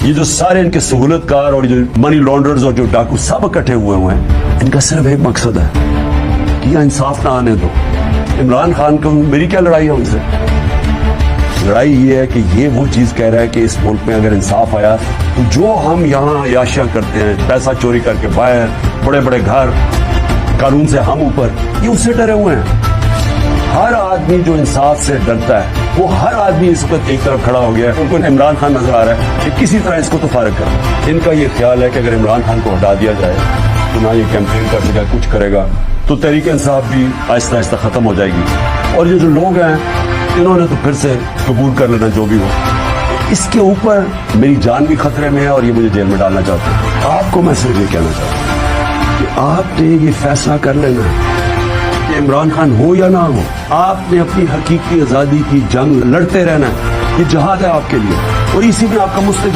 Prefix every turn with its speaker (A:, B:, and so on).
A: یہ جو سارے ان کے سہولت کار اور جو منی لانڈرز اور جو ڈاکو سب اکٹھے ہوئے ہیں، ان کا صرف ایک مقصد ہے کہ یہ انصاف نہ آنے دو. عمران خان کو میری کیا لڑائی ہے ان سے؟ لڑائی یہ ہے کہ یہ وہ چیز کہہ رہا ہے کہ اس ملک میں اگر انصاف آیا تو جو ہم یہاں عیاشیاں کرتے ہیں، پیسہ چوری کر کے باہر، بڑے بڑے گھر، قانون سے ہم اوپر، یہ اس سے ڈرے ہوئے ہیں. ہر آدمی جو انصاف سے ڈرتا ہے وہ ہر آدمی اس وقت ایک طرف کھڑا ہو گیا ہے. ان کو عمران خان نظر آ رہا ہے کہ کسی طرح اس کو تو فارغ کریں. ان کا یہ خیال ہے کہ اگر عمران خان کو ہٹا دیا جائے تو نہ یہ کیمپین کر سکے، کچھ کرے گا تو تحریک انصاف بھی آہستہ آہستہ ختم ہو جائے گی. اور یہ جو لوگ ہیں انہوں نے تو پھر سے قبول کر لینا جو بھی ہو. اس کے اوپر میری جان بھی خطرے میں ہے اور یہ مجھے جیل میں ڈالنا چاہتے ہیں. آپ کو میں صرف یہ کہنا چاہتا ہوں کہ آپ نے یہ فیصلہ کر لینا کہ عمران خان ہو یا نہ ہو، آپ نے اپنی حقیقی آزادی کی جنگ لڑتے رہنا ہے. یہ جہاد ہے آپ کے لیے اور اسی میں آپ کا مستقبل